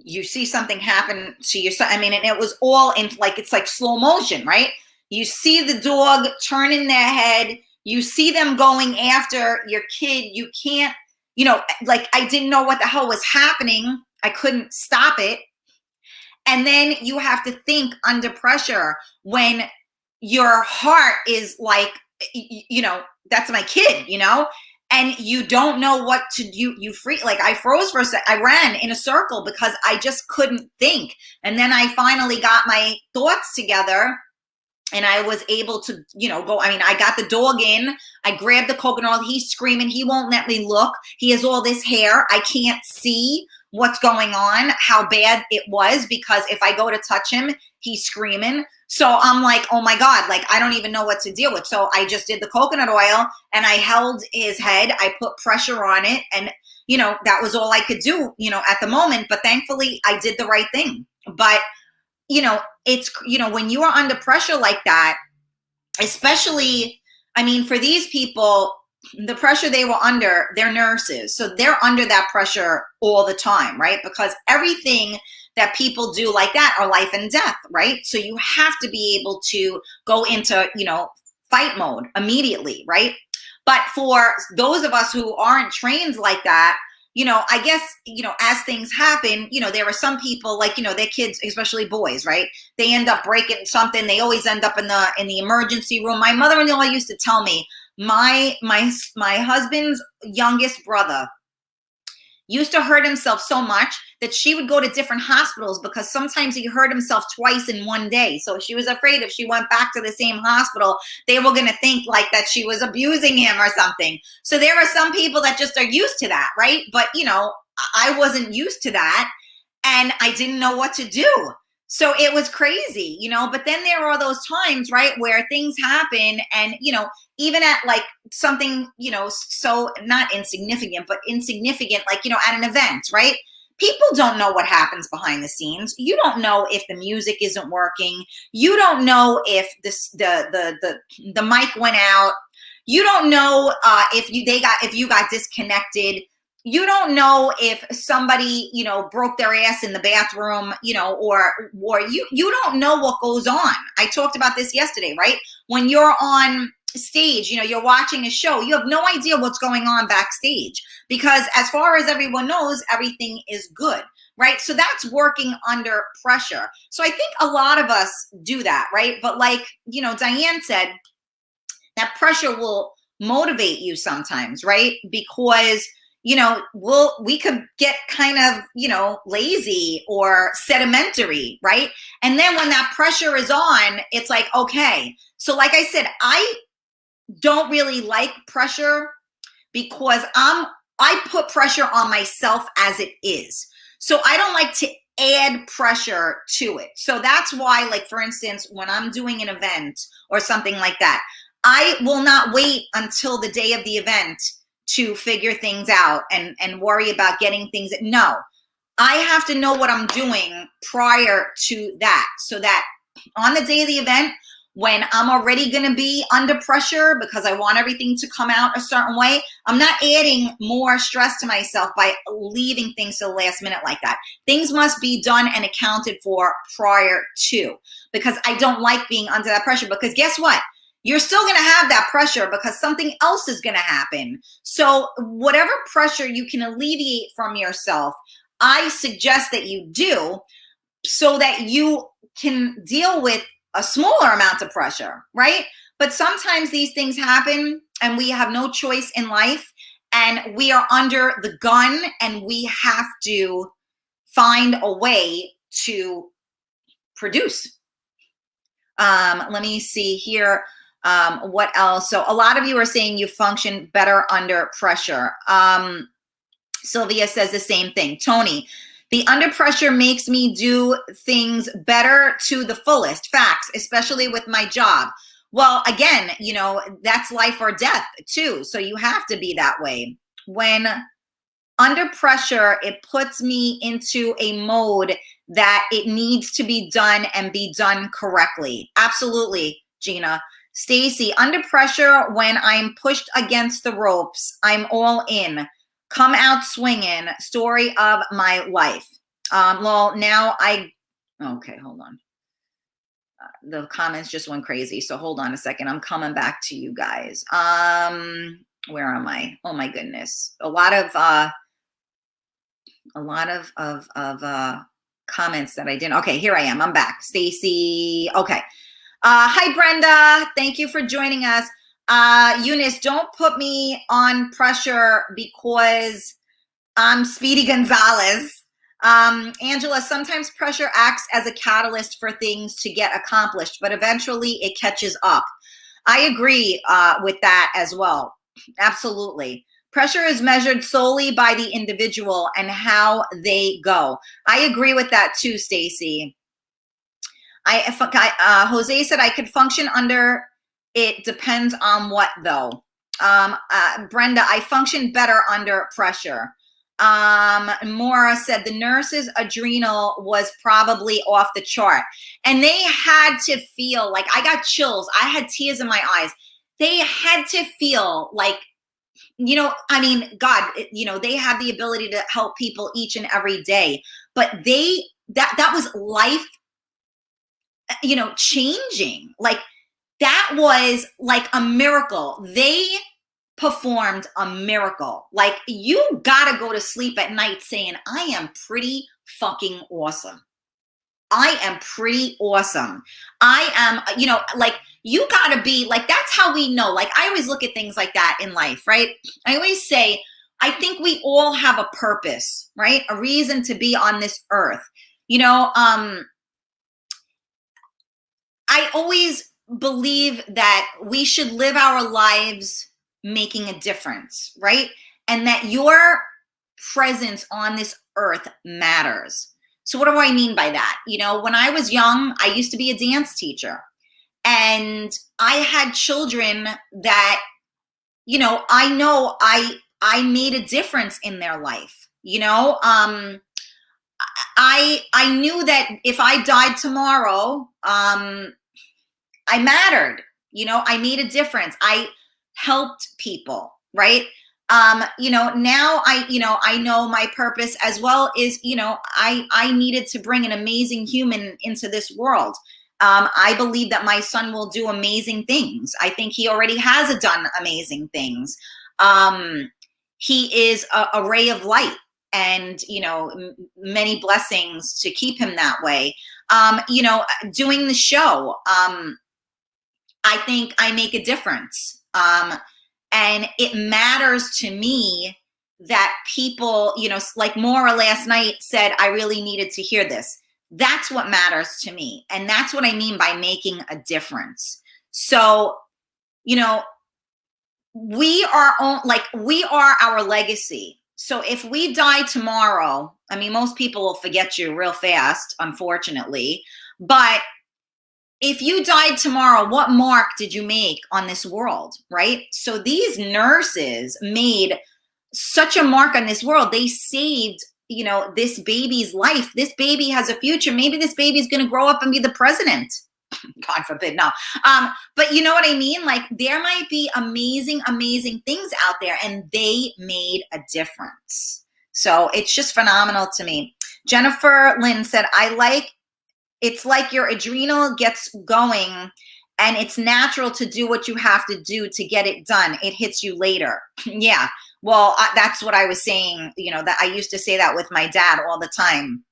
You see something happen to your son. And it was all in, like, it's like slow motion, right? You see the dog turning their head. You see them going after your kid. You can't, like, I didn't know what the hell was happening. I couldn't stop it. And then you have to think under pressure when your heart is like, that's my kid, and you don't know what to do. You free, like I froze for a sec. I ran in a circle because I just couldn't think. And then I finally got my thoughts together and I was able to, go. I mean, I got the dog in, I grabbed the coconut oil, he's screaming, he won't let me look. He has all this hair. I can't see what's going on, how bad it was, because if I go to touch him, he's screaming. So I'm like, oh my God, like I don't even know what to deal with. So I just did the coconut oil and I held his head, I put pressure on it, and that was all I could do, at the moment. But thankfully I did the right thing. But it's, when you are under pressure like that, especially, I mean, for these people, the pressure they were under, they're nurses. So they're under that pressure all the time, right? Because everything that people do like that are life and death, right? So you have to be able to go into, fight mode immediately, right? But for those of us who aren't trained like that, I guess, as things happen, there are some people like, their kids, especially boys, right? They end up breaking something. They always end up in the emergency room. My mother-in-law used to tell me, my husband's youngest brother used to hurt himself so much that she would go to different hospitals because sometimes he hurt himself twice in one day. So she was afraid if she went back to the same hospital, they were going to think like that she was abusing him or something. So there are some people that just are used to that, right? But, I wasn't used to that and I didn't know what to do. So it was crazy, but then there are those times, right, where things happen and, even at like something, so not insignificant, but insignificant, like, at an event, right? People don't know what happens behind the scenes. You don't know if the music isn't working. You don't know if the mic went out. You don't know if you got disconnected. You don't know if somebody, broke their ass in the bathroom, or you don't know what goes on. I talked about this yesterday, right? When you're on stage, you're watching a show, you have no idea what's going on backstage because as far as everyone knows, everything is good, right? So that's working under pressure. So I think a lot of us do that, right? But like, Diane said, that pressure will motivate you sometimes, right? Because we could get kind of, lazy or sedimentary, right? And then when that pressure is on, it's like, okay. So like I said, I don't really like pressure because I put pressure on myself as it is. So I don't like to add pressure to it. So that's why, like, for instance, when I'm doing an event or something like that, I will not wait until the day of the event to figure things out and worry about getting things. No, I have to know what I'm doing prior to that so that on the day of the event, when I'm already going to be under pressure because I want everything to come out a certain way, I'm not adding more stress to myself by leaving things to the last minute like that. Things must be done and accounted for prior to, because I don't like being under that pressure, because guess what? You're still going to have that pressure because something else is going to happen. So whatever pressure you can alleviate from yourself, I suggest that you do so that you can deal with a smaller amount of pressure, right? But sometimes these things happen and we have no choice in life and we are under the gun and we have to find a way to produce. Let me see here. What else? So a lot of you are saying you function better under pressure. Sylvia says the same thing. Tony, the under pressure makes me do things better to the fullest. Facts, especially with my job. Well, again, that's life or death too. So you have to be that way. When under pressure, it puts me into a mode that it needs to be done and be done correctly. Absolutely, Gina. Stacy, under pressure, when I'm pushed against the ropes, I'm all in. Come out swinging. Story of my life. Well, now okay, hold on. The comments just went crazy. So hold on a second. I'm coming back to you guys. Where am I? Oh my goodness. A lot of comments that I didn't. Okay, here I am. I'm back. Stacy. Okay. Hi, Brenda. Thank you for joining us. Eunice, don't put me on pressure because I'm Speedy Gonzalez. Angela, sometimes pressure acts as a catalyst for things to get accomplished, but eventually it catches up. I agree with that as well. Absolutely. Pressure is measured solely by the individual and how they go. I agree with that too, Stacy. Jose said I could function under it. Depends on what though. Brenda, I function better under pressure. Maura said the nurse's adrenal was probably off the chart, and they had to feel like, I got chills. I had tears in my eyes. They had to feel like, I mean, God, they have the ability to help people each and every day, but that was life, changing. Like, that was like a miracle. They performed a miracle. Like, you gotta go to sleep at night saying, I am pretty fucking awesome. I am pretty awesome. I am, like, you gotta be like, that's how we know. Like, I always look at things like that in life, right? I always say, I think we all have a purpose, right? A reason to be on this earth. I always believe that we should live our lives making a difference, right? And that your presence on this earth matters. So what do I mean by that? When I was young, I used to be a dance teacher, and I had children that, I know I made a difference in their life. I knew that if I died tomorrow, I mattered. I made a difference. I helped people, right? Now I know my purpose as well is, I needed to bring an amazing human into this world. I believe that my son will do amazing things. I think he already has done amazing things. He is a ray of light, and, many blessings to keep him that way. Doing the show, I think I make a difference. And it matters to me that people, like Maura last night said, I really needed to hear this. That's what matters to me. And that's what I mean by making a difference. So, we are our legacy. So if we die tomorrow, I mean, most people will forget you real fast, unfortunately. But if you died tomorrow, what mark did you make on this world, right? So these nurses made such a mark on this world. They saved, this baby's life. This baby has a future. Maybe this baby is going to grow up and be the president. God forbid, no. But you know what I mean? Like, there might be amazing, amazing things out there, and they made a difference. So it's just phenomenal to me. Jennifer Lynn said, it's like your adrenal gets going and it's natural to do what you have to do to get it done. It hits you later. Yeah. Well, that's what I was saying, that I used to say that with my dad all the time.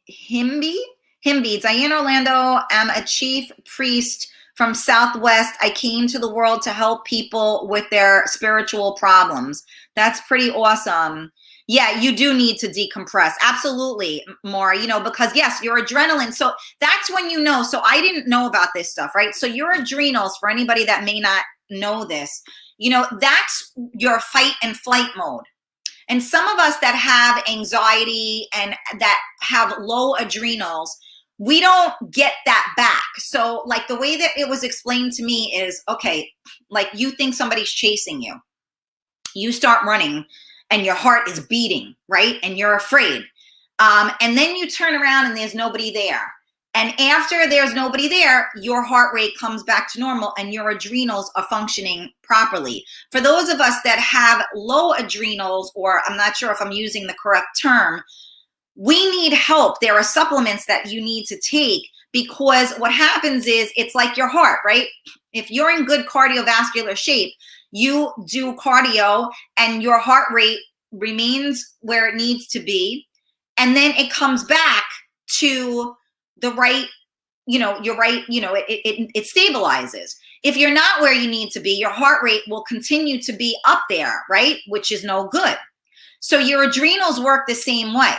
Himby, Diane Orlando, I'm a chief priest from Southwest. I came to the world to help people with their spiritual problems. That's pretty awesome. Yeah, you do need to decompress. Absolutely, Maura, because yes, your adrenaline. So that's when So I didn't know about this stuff, right? So your adrenals, for anybody that may not know this, that's your fight and flight mode. And some of us that have anxiety and that have low adrenals, we don't get that back. So like the way that it was explained to me is, okay, like you think somebody's chasing you. You start running and your heart is beating, right? And you're afraid. And then you turn around and there's nobody there. And after there's nobody there, your heart rate comes back to normal and your adrenals are functioning properly. For those of us that have low adrenals, or I'm not sure if I'm using the correct term, we need help. There are supplements that you need to take, because what happens is it's like your heart, right? If you're in good cardiovascular shape, you do cardio and your heart rate remains where it needs to be, and then it comes back to the right, you're right, it stabilizes. If you're not where you need to be, your heart rate will continue to be up there, right? Which is no good. So your adrenals work the same way.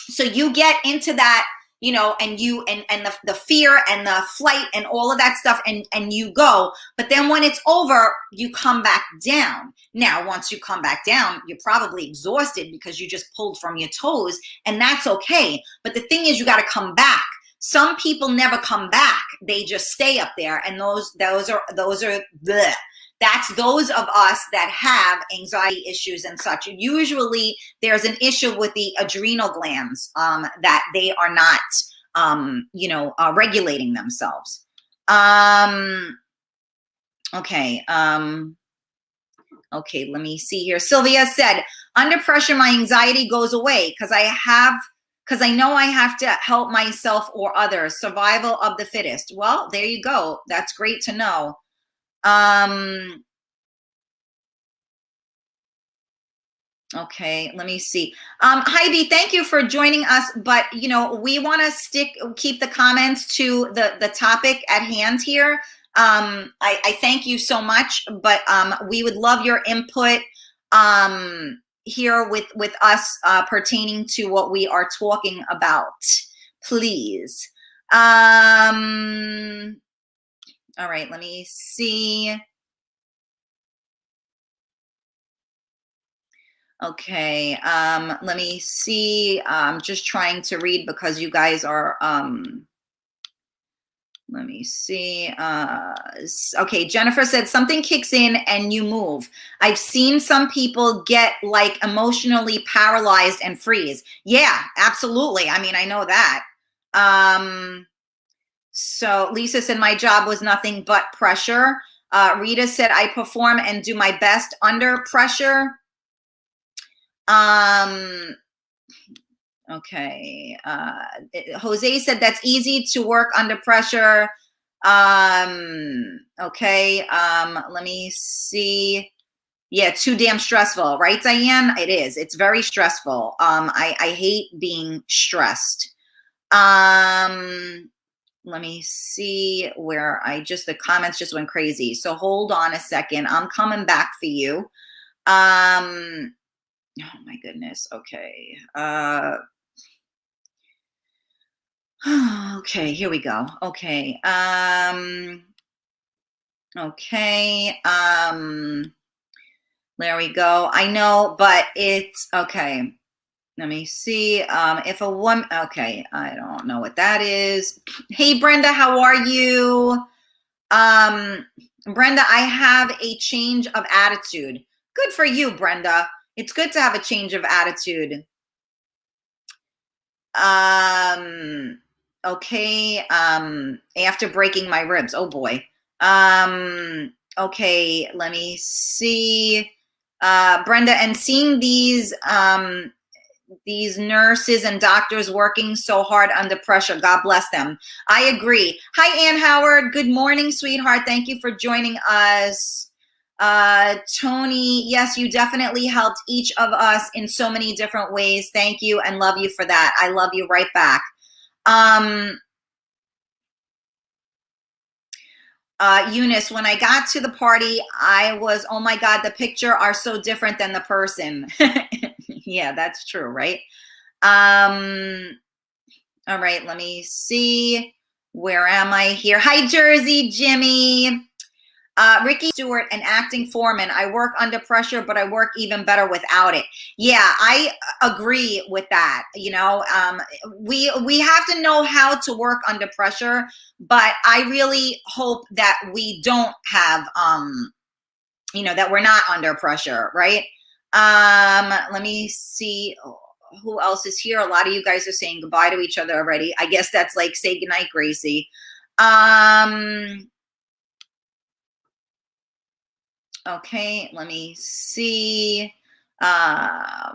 So you get into that, and the fear and the flight and all of that stuff, and you go, but then when it's over, you come back down. Now, once you come back down, you're probably exhausted because you just pulled from your toes, and that's okay. But the thing is, you got to come back. Some people never come back. They just stay up there. And those are bleh. That's those of us that have anxiety issues and such. Usually there's an issue with the adrenal glands, that they are not, regulating themselves. Okay. Okay, let me see here. Sylvia said, under pressure, my anxiety goes away because I know I have to help myself or others. Survival of the fittest. Well, there you go. That's great to know. Okay, let me see. Heidi, thank you for joining us. But, we want to keep the comments to the topic at hand here. I thank you so much, but we would love your input here with us pertaining to what we are talking about, please. All right, let me see. Okay, let me see. I'm just trying to read because you guys are, let me see. Okay, Jennifer said, something kicks in and you move. I've seen some people get like emotionally paralyzed and freeze. Yeah, absolutely. I mean, I know that. So Lisa said, my job was nothing but pressure. Rita said, I perform and do my best under pressure. Okay. Jose said, that's easy to work under pressure. Okay. Let me see. Yeah, too damn stressful, right, Diane? It is. It's very stressful. I hate being stressed. Let me see where the comments just went crazy. So hold on a second. I'm coming back for you. Oh my goodness. Okay. Okay, here we go. Okay. Okay. There we go. I know, but it's okay. Let me see. If a woman, okay, I don't know what that is. Hey, Brenda, how are you? Brenda, I have a change of attitude. Good for you, Brenda. It's good to have a change of attitude. Okay. After breaking my ribs. Oh boy. Okay. Let me see. Brenda, and seeing these nurses and doctors working so hard under pressure. God bless them. I agree. Hi, Ann Howard. Good morning, sweetheart. Thank you for joining us. Tony, yes, you definitely helped each of us in so many different ways. Thank you and love you for that. I love you right back. Eunice, when I got to the party, I was, oh my God, the picture are so different than the person. Yeah, that's true, right? All right, let me see. Where am I here? Hi, Jersey, Jimmy. Ricky Stewart, an acting foreman. I work under pressure, but I work even better without it. Yeah, I agree with that. We have to know how to work under pressure, but I really hope that we don't have, that we're not under pressure, right? Let me see. Who else is here? A lot of you guys are saying goodbye to each other already. I guess that's like say goodnight, Gracie. Okay, let me see. Let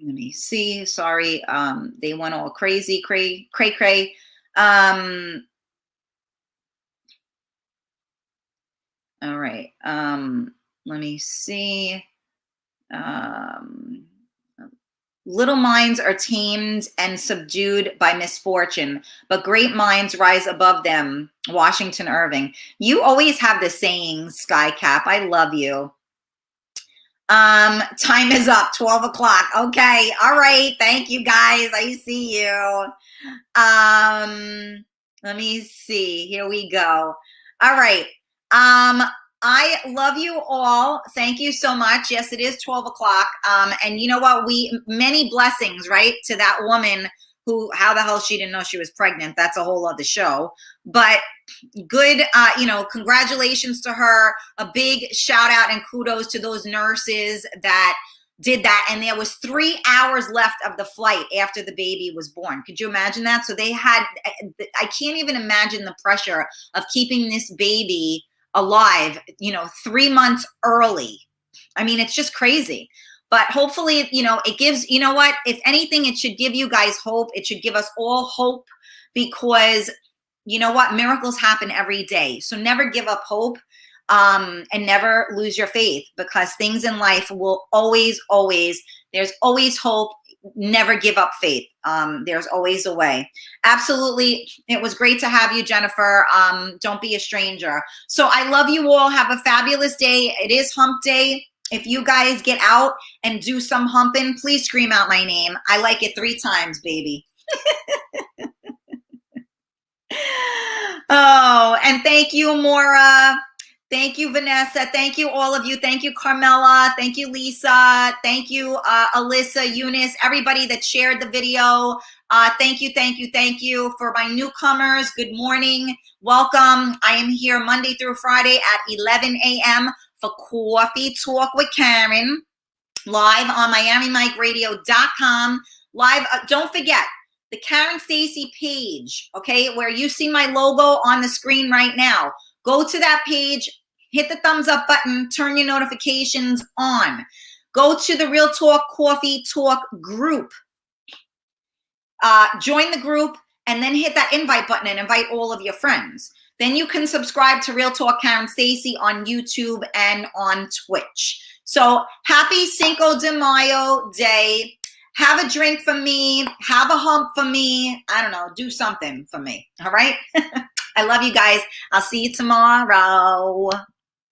me see. Sorry, they went all crazy, cray. All right. Let me see. Um, Little minds are tamed and subdued by misfortune, but great minds rise above them. Washington Irving. You always have the saying, Skycap. I love you. Time is up, 12 o'clock. Okay, all right. Thank you, guys. I see you. Let me see. Here we go. All right. I love you all. Thank you so much. Yes, it is 12 o'clock. And you know what? Many blessings, right? To that woman who, how the hell she didn't know she was pregnant. That's a whole other show. But good, congratulations to her. A big shout out and kudos to those nurses that did that. And there was 3 hours left of the flight after the baby was born. Could you imagine that? So they had, I can't even imagine the pressure of keeping this baby alive, 3 months early. I mean, it's just crazy. But hopefully, it gives, you know what, if anything, it should give you guys hope. It should give us all hope, because you know what, miracles happen every day. So never give up hope, and never lose your faith, because things in life will always, there's always hope. Never give up faith. There's always a way. Absolutely. It was great to have you, Jennifer. Don't be a stranger. So I love you all. Have a fabulous day. It is hump day. If you guys get out and do some humping, please scream out my name. I like it 3 times, baby. Oh, and thank you, Maura. Thank you, Vanessa. Thank you, all of you. Thank you, Carmela. Thank you, Lisa. Thank you, Alyssa, Eunice, everybody that shared the video. Thank you for my newcomers. Good morning. Welcome. I am here Monday through Friday at 11 a.m. for Coffee Talk with Karen, live on MiamiMikeRadio.com. Live. Don't forget the Karen Stacy page, okay, where you see my logo on the screen right now. Go to that page, hit the thumbs up button, turn your notifications on. Go to the Real Talk Coffee Talk group. Join the group, and then hit that invite button and invite all of your friends. Then you can subscribe to Real Talk Karen Stacy on YouTube and on Twitch. So happy Cinco de Mayo day. Have a drink for me. Have a hump for me. I don't know. Do something for me. All right? I love you guys. I'll see you tomorrow.